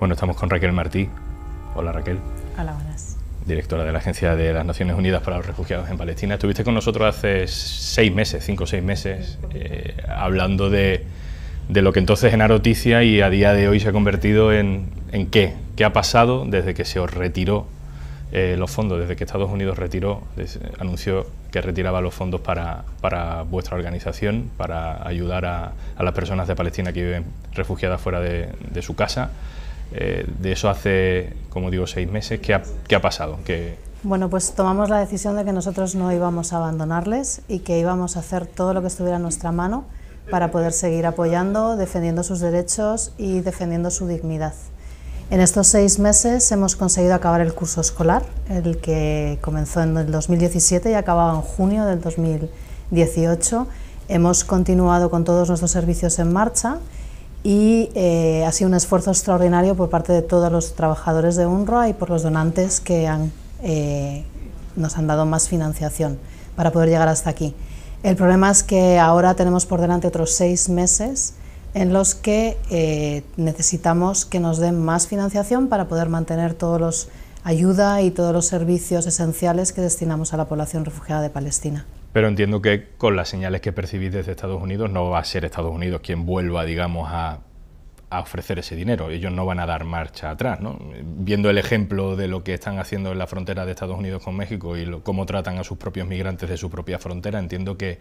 Bueno, estamos con Raquel Martí. Hola, Raquel. Hola, buenas. Directora de la Agencia de las Naciones Unidas para los Refugiados en Palestina. Estuviste con nosotros hace 6 meses, 5 o 6 meses, hablando de lo que entonces era noticia y a día de hoy se ha convertido en ¿qué? ¿Qué ha pasado desde que se os retiró los fondos, desde que Estados Unidos anunció que retiraba los fondos para vuestra organización, para ayudar a las personas de Palestina que viven refugiadas fuera de su casa? De eso hace, como digo, 6 meses. ¿Qué ha pasado? Bueno, pues tomamos la decisión de que nosotros no íbamos a abandonarles y que íbamos a hacer todo lo que estuviera en nuestra mano para poder seguir apoyando, defendiendo sus derechos y defendiendo su dignidad. En estos 6 meses hemos conseguido acabar el curso escolar, el que comenzó en el 2017 y acababa en junio del 2018. Hemos continuado con todos nuestros servicios en marcha y ha sido un esfuerzo extraordinario por parte de todos los trabajadores de UNRWA y por los donantes que nos han dado más financiación para poder llegar hasta aquí. El problema es que ahora tenemos por delante otros 6 meses en los que necesitamos que nos den más financiación para poder mantener todos los ayuda y todos los servicios esenciales que destinamos a la población refugiada de Palestina. Pero entiendo que con las señales que percibís desde Estados Unidos no va a ser Estados Unidos quien vuelva, digamos, a ofrecer ese dinero. Ellos no van a dar marcha atrás, ¿no? Viendo el ejemplo de lo que están haciendo en la frontera de Estados Unidos con México y cómo tratan a sus propios migrantes de su propia frontera, entiendo que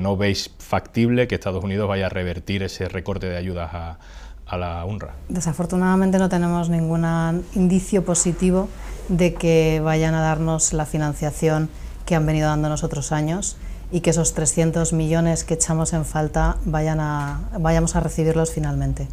no veis factible que Estados Unidos vaya a revertir ese recorte de ayudas a la UNRWA. Desafortunadamente no tenemos ningún indicio positivo de que vayan a darnos la financiación que han venido dándonos otros años y que esos 300 millones que echamos en falta vayamos a recibirlos finalmente.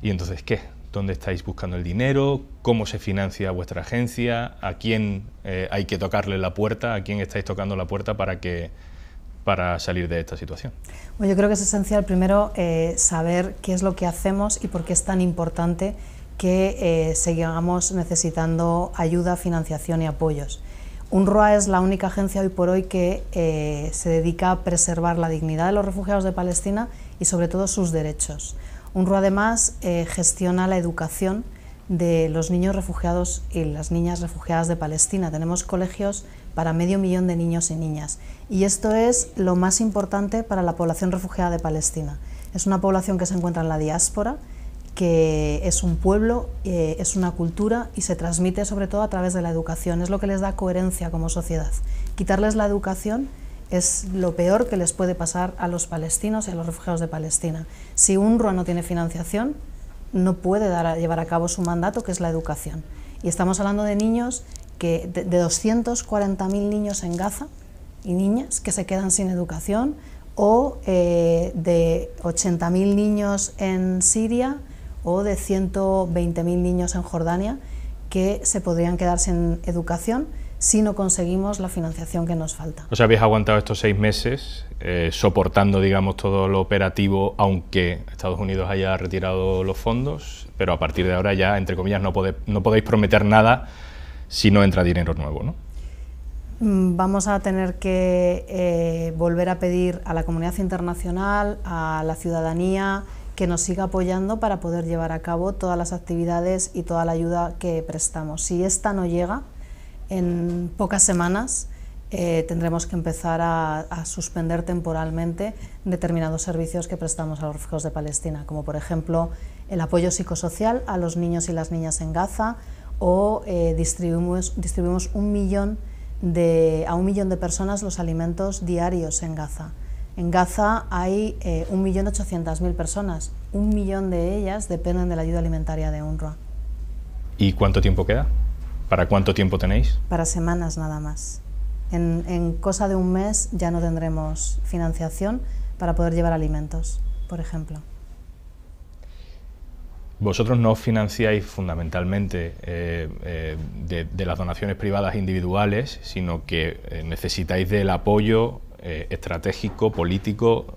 ¿Y entonces qué? ¿Dónde estáis buscando el dinero? ¿Cómo se financia vuestra agencia? ¿A quién hay que tocarle la puerta? ¿A quién estáis tocando la puerta para salir de esta situación? Bueno, yo creo que es esencial primero saber qué es lo que hacemos y por qué es tan importante que sigamos necesitando ayuda, financiación y apoyos. UNRWA es la única agencia hoy por hoy que se dedica a preservar la dignidad de los refugiados de Palestina y sobre todo sus derechos. UNRWA además gestiona la educación de los niños refugiados y las niñas refugiadas de Palestina. Tenemos colegios para 500.000 de niños y niñas y esto es lo más importante para la población refugiada de Palestina. Es una población que se encuentra en la diáspora, que es un pueblo, es una cultura y se transmite sobre todo a través de la educación. Es lo que les da coherencia como sociedad. Quitarles la educación es lo peor que les puede pasar a los palestinos y a los refugiados de Palestina. Si UNRWA no tiene financiación, no puede llevar a cabo su mandato, que es la educación. Y estamos hablando de niños, de 240.000 niños en Gaza y niñas que se quedan sin educación, o de 80.000 niños en Siria, o de 120.000 niños en Jordania que se podrían quedar sin educación si no conseguimos la financiación que nos falta. O sea, habéis aguantado estos 6 meses soportando, digamos, todo lo operativo, aunque Estados Unidos haya retirado los fondos, pero a partir de ahora ya, entre comillas, no podéis prometer nada si no entra dinero nuevo, ¿no? Vamos a tener que volver a pedir a la comunidad internacional, a la ciudadanía, que nos siga apoyando para poder llevar a cabo todas las actividades y toda la ayuda que prestamos. Si esta no llega, en pocas semanas tendremos que empezar a suspender temporalmente determinados servicios que prestamos a los refugiados de Palestina, como por ejemplo el apoyo psicosocial a los niños y las niñas en Gaza, o distribuimos a 1 millón de personas los alimentos diarios en Gaza. En Gaza hay 1.800.000 personas, 1 millón de ellas dependen de la ayuda alimentaria de UNRWA. ¿Y cuánto tiempo queda? ¿Para cuánto tiempo tenéis? Para semanas nada más. En cosa de un mes ya no tendremos financiación para poder llevar alimentos, por ejemplo. Vosotros no os financiáis fundamentalmente de las donaciones privadas individuales, sino que necesitáis del apoyo estratégico, político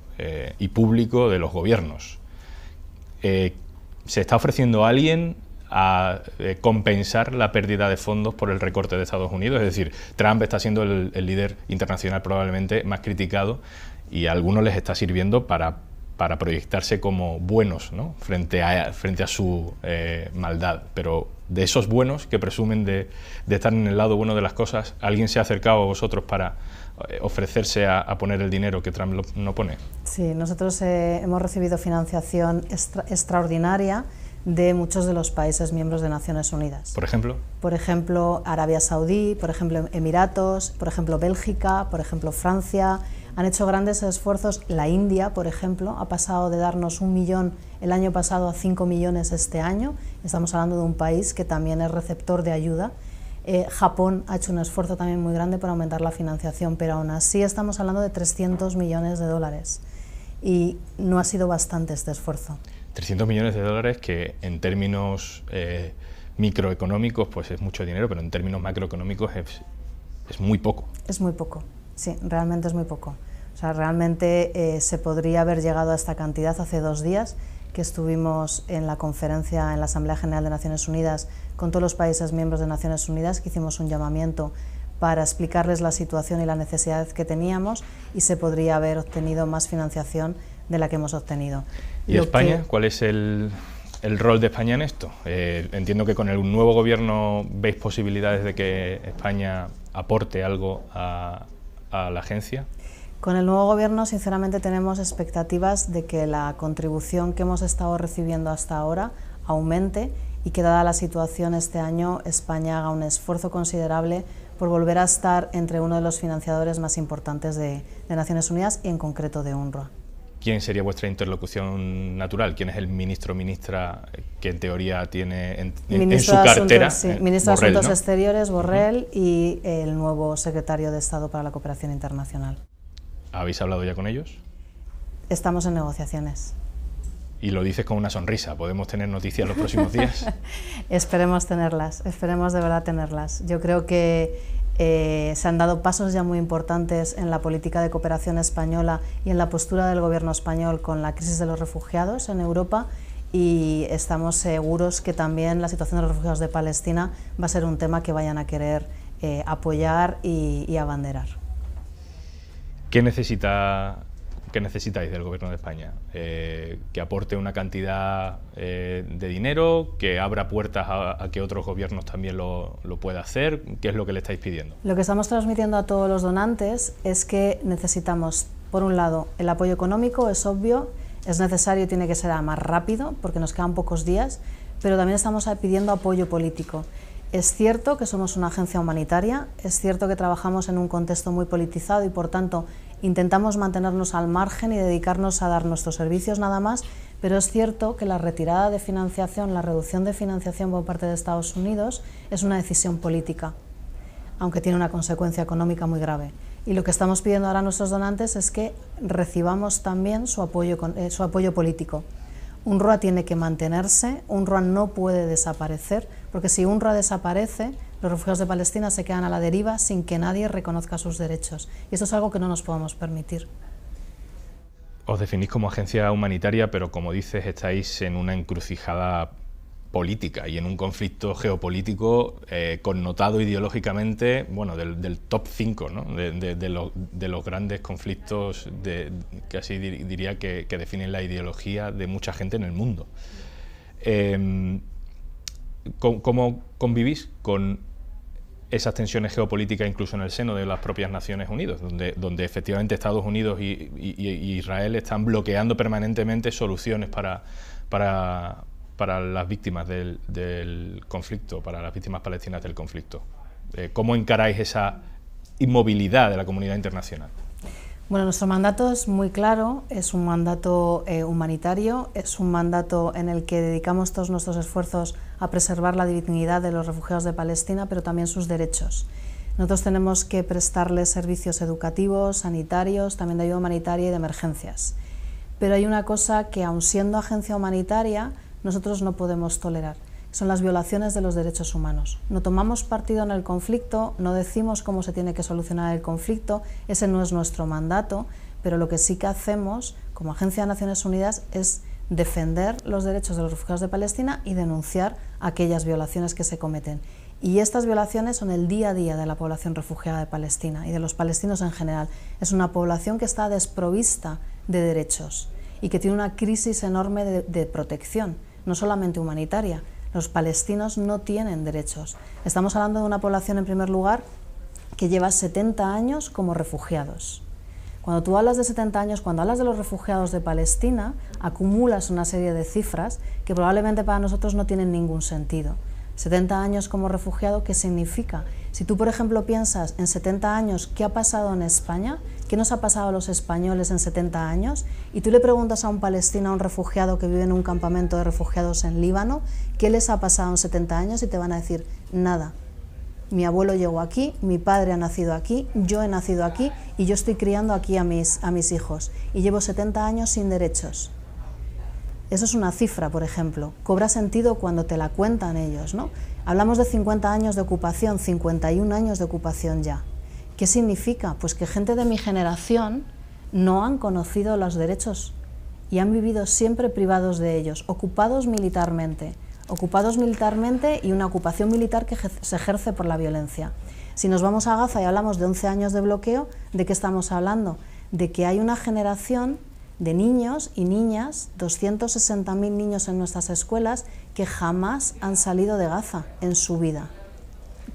y público de los gobiernos. ¿Se está ofreciendo a alguien a compensar la pérdida de fondos por el recorte de Estados Unidos? Es decir, Trump está siendo el líder internacional probablemente más criticado y a algunos les está sirviendo para para proyectarse como buenos, ¿no? frente a su maldad. Pero de esos buenos que presumen de estar en el lado bueno de las cosas, ¿alguien se ha acercado a vosotros para ofrecerse a poner el dinero que Trump no pone? Sí, nosotros hemos recibido financiación extraordinaria de muchos de los países miembros de Naciones Unidas. ¿Por ejemplo? Por ejemplo, Arabia Saudí, por ejemplo, Emiratos, por ejemplo, Bélgica, por ejemplo, Francia. Han hecho grandes esfuerzos. La India, por ejemplo, ha pasado de darnos 1 millón el año pasado a 5 millones este año. Estamos hablando de un país que también es receptor de ayuda. Japón ha hecho un esfuerzo también muy grande para aumentar la financiación, pero aún así estamos hablando de 300 millones de dólares y no ha sido bastante este esfuerzo. 300 millones de dólares que en términos microeconómicos pues es mucho dinero, pero en términos macroeconómicos es muy poco. Es muy poco, sí, realmente es muy poco. O sea, realmente se podría haber llegado a esta cantidad hace 2 días que estuvimos en la conferencia en la Asamblea General de Naciones Unidas con todos los países miembros de Naciones Unidas, que hicimos un llamamiento para explicarles la situación y la necesidad que teníamos, y se podría haber obtenido más financiación de la que hemos obtenido. ¿Y España? ¿Cuál es el rol de España en esto? Entiendo que con el nuevo gobierno veis posibilidades de que España aporte algo a la agencia. Con el nuevo gobierno, sinceramente, tenemos expectativas de que la contribución que hemos estado recibiendo hasta ahora aumente y que, dada la situación este año, España haga un esfuerzo considerable por volver a estar entre uno de los financiadores más importantes de Naciones Unidas y en concreto de UNRWA. ¿Quién sería vuestra interlocución natural? ¿Quién es el ministro o ministra que en teoría tiene en su cartera? Ministro de Asuntos Exteriores, Borrell, y el nuevo secretario de Estado para la Cooperación Internacional. ¿Habéis hablado ya con ellos? Estamos en negociaciones. Y lo dices con una sonrisa. ¿Podemos tener noticias los próximos días? Esperemos tenerlas, esperemos de verdad tenerlas. Yo creo que se han dado pasos ya muy importantes en la política de cooperación española y en la postura del gobierno español con la crisis de los refugiados en Europa, y estamos seguros que también la situación de los refugiados de Palestina va a ser un tema que vayan a querer apoyar y abanderar. ¿Qué necesitáis del Gobierno de España? ¿Que aporte una cantidad de dinero? ¿Que abra puertas a que otros gobiernos también lo puedan hacer? ¿Qué es lo que le estáis pidiendo? Lo que estamos transmitiendo a todos los donantes es que necesitamos, por un lado, el apoyo económico, es obvio, es necesario y tiene que ser más rápido porque nos quedan pocos días, pero también estamos pidiendo apoyo político. Es cierto que somos una agencia humanitaria, es cierto que trabajamos en un contexto muy politizado y, por tanto, intentamos mantenernos al margen y dedicarnos a dar nuestros servicios nada más, pero es cierto que la retirada de financiación, la reducción de financiación por parte de Estados Unidos es una decisión política, aunque tiene una consecuencia económica muy grave. Y lo que estamos pidiendo ahora a nuestros donantes es que recibamos también su apoyo político. UNRWA tiene que mantenerse, UNRWA no puede desaparecer, porque si UNRWA desaparece, los refugiados de Palestina se quedan a la deriva sin que nadie reconozca sus derechos. Y esto es algo que no nos podemos permitir. Os definís como agencia humanitaria, pero como dices, estáis en una encrucijada política y en un conflicto geopolítico connotado ideológicamente, bueno, del top 5, ¿no? de los grandes conflictos que así diría que definen la ideología de mucha gente en el mundo. ¿Cómo convivís con esas tensiones geopolíticas incluso en el seno de las propias Naciones Unidas, donde efectivamente Estados Unidos y Israel están bloqueando permanentemente soluciones para las víctimas del conflicto, para las víctimas palestinas del conflicto? ¿Cómo encaráis esa inmovilidad de la comunidad internacional? Bueno, nuestro mandato es muy claro, es un mandato humanitario, es un mandato en el que dedicamos todos nuestros esfuerzos a preservar la dignidad de los refugiados de Palestina, pero también sus derechos. Nosotros tenemos que prestarles servicios educativos, sanitarios, también de ayuda humanitaria y de emergencias. Pero hay una cosa que, aun siendo agencia humanitaria, nosotros no podemos tolerar. Son las violaciones de los derechos humanos. No tomamos partido en el conflicto, no decimos cómo se tiene que solucionar el conflicto, ese no es nuestro mandato, pero lo que sí que hacemos como Agencia de Naciones Unidas es defender los derechos de los refugiados de Palestina y denunciar aquellas violaciones que se cometen. Y estas violaciones son el día a día de la población refugiada de Palestina y de los palestinos en general. Es una población que está desprovista de derechos y que tiene una crisis enorme de protección, no solamente humanitaria. Los palestinos no tienen derechos. Estamos hablando de una población, en primer lugar, que lleva 70 años como refugiados. Cuando tú hablas de 70 años, cuando hablas de los refugiados de Palestina, acumulas una serie de cifras que probablemente para nosotros no tienen ningún sentido. 70 años como refugiado, ¿qué significa? Si tú, por ejemplo, piensas en 70 años, ¿qué ha pasado en España? ¿Qué nos ha pasado a los españoles en 70 años? Y tú le preguntas a un palestino, a un refugiado que vive en un campamento de refugiados en Líbano, ¿qué les ha pasado en 70 años? Y te van a decir, nada. Mi abuelo llegó aquí, mi padre ha nacido aquí, yo he nacido aquí y yo estoy criando aquí a mis hijos. Y llevo 70 años sin derechos. Eso es una cifra, por ejemplo. Cobra sentido cuando te la cuentan ellos, ¿no? Hablamos de 50 años de ocupación, 51 años de ocupación ya. ¿Qué significa? Pues que gente de mi generación no han conocido los derechos y han vivido siempre privados de ellos, ocupados militarmente y una ocupación militar que se ejerce por la violencia. Si nos vamos a Gaza y hablamos de 11 años de bloqueo, ¿de qué estamos hablando? De que hay una generación de niños y niñas, 260.000 niños en nuestras escuelas, que jamás han salido de Gaza en su vida,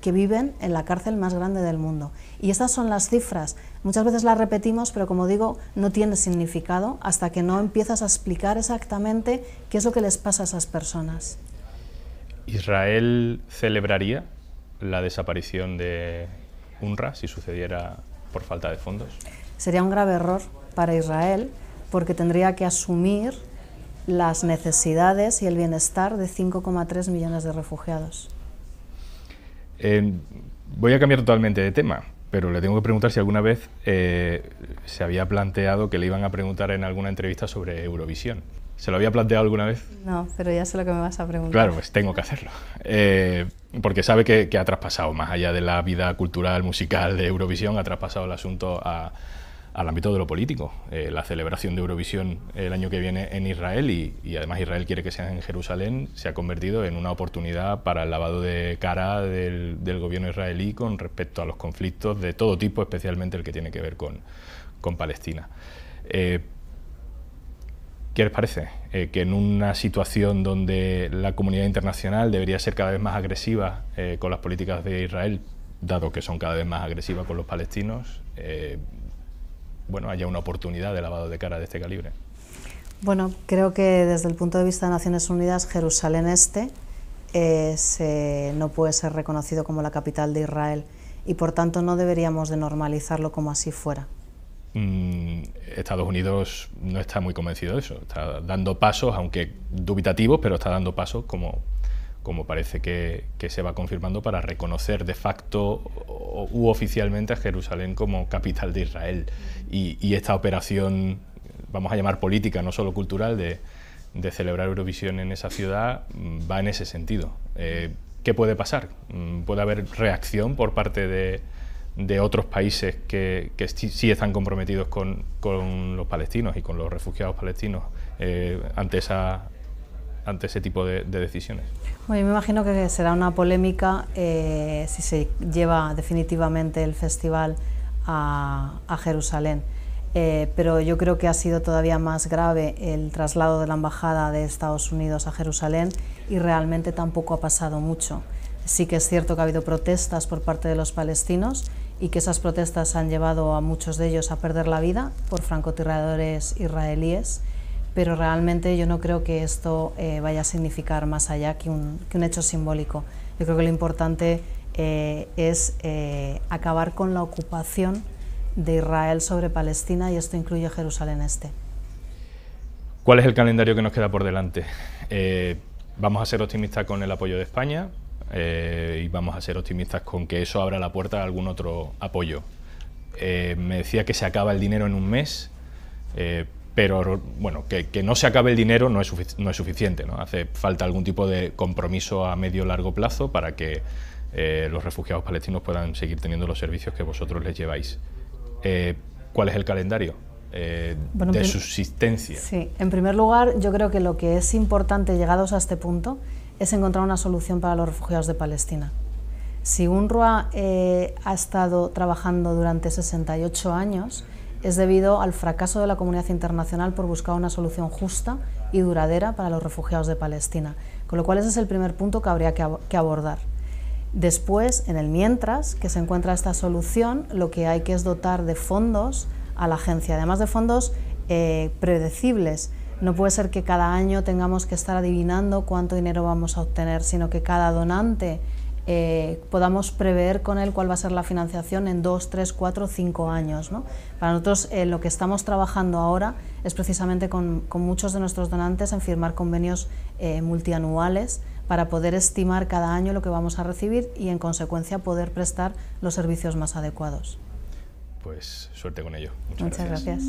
que viven en la cárcel más grande del mundo. Y estas son las cifras. Muchas veces las repetimos, pero como digo, no tiene significado hasta que no empiezas a explicar exactamente qué es lo que les pasa a esas personas. ¿Israel celebraría la desaparición de UNRWA si sucediera por falta de fondos? Sería un grave error para Israel, porque tendría que asumir las necesidades y el bienestar de 5,3 millones de refugiados. Voy a cambiar totalmente de tema, pero le tengo que preguntar si alguna vez se había planteado que le iban a preguntar en alguna entrevista sobre Eurovisión. ¿Se lo había planteado alguna vez? No, pero ya sé lo que me vas a preguntar. Claro, pues tengo que hacerlo. Porque sabe que ha traspasado, más allá de la vida cultural, musical de Eurovisión, ha traspasado el asunto al ámbito de lo político. La celebración de Eurovisión el año que viene en Israel, y además Israel quiere que sea en Jerusalén, se ha convertido en una oportunidad para el lavado de cara del gobierno israelí con respecto a los conflictos de todo tipo, especialmente el que tiene que ver con Palestina. ¿Qué les parece? Que en una situación donde la comunidad internacional debería ser cada vez más agresiva con las políticas de Israel, dado que son cada vez más agresivas con los palestinos, bueno, haya una oportunidad de lavado de cara de este calibre? Bueno, creo que desde el punto de vista de Naciones Unidas, Jerusalén Este no puede ser reconocido como la capital de Israel y por tanto no deberíamos de normalizarlo como así fuera. Estados Unidos no está muy convencido de eso, está dando pasos, aunque dubitativos, pero está dando pasos como parece que se va confirmando para reconocer de facto u oficialmente a Jerusalén como capital de Israel. Y esta operación, vamos a llamar política, no solo cultural, de celebrar Eurovisión en esa ciudad, va en ese sentido. ¿Qué puede pasar? ¿Puede haber reacción por parte de otros países que sí están comprometidos con los palestinos y con los refugiados palestinos ante ese tipo de decisiones? Bueno, yo me imagino que será una polémica si se lleva definitivamente el festival a Jerusalén, pero yo creo que ha sido todavía más grave el traslado de la embajada de Estados Unidos a Jerusalén y realmente tampoco ha pasado mucho. Sí que es cierto que ha habido protestas por parte de los palestinos y que esas protestas han llevado a muchos de ellos a perder la vida por francotiradores israelíes, pero realmente yo no creo que esto vaya a significar más allá que un hecho simbólico. Yo creo que lo importante es acabar con la ocupación de Israel sobre Palestina y esto incluye Jerusalén Este. ¿Cuál es el calendario que nos queda por delante? Vamos a ser optimistas con el apoyo de España y vamos a ser optimistas con que eso abra la puerta a algún otro apoyo. Me decía que se acaba el dinero en un mes, pero bueno, que no se acabe el dinero no es suficiente, ¿no? Hace falta algún tipo de compromiso a medio o largo plazo para que los refugiados palestinos puedan seguir teniendo los servicios que vosotros les lleváis. ¿Cuál es el calendario de subsistencia? Sí, en primer lugar, yo creo que lo que es importante, llegados a este punto, es encontrar una solución para los refugiados de Palestina. Si UNRWA ha estado trabajando durante 68 años es debido al fracaso de la comunidad internacional por buscar una solución justa y duradera para los refugiados de Palestina. Con lo cual ese es el primer punto que habría que abordar. Después, en el mientras que se encuentra esta solución, lo que hay que es dotar de fondos a la agencia, además de fondos predecibles. No puede ser que cada año tengamos que estar adivinando cuánto dinero vamos a obtener, sino que cada donante podamos prever con él cuál va a ser la financiación en 2, 3, 4, 5 años, ¿no? Para nosotros lo que estamos trabajando ahora es precisamente con muchos de nuestros donantes en firmar convenios multianuales para poder estimar cada año lo que vamos a recibir y en consecuencia poder prestar los servicios más adecuados. Pues suerte con ello. Muchas gracias.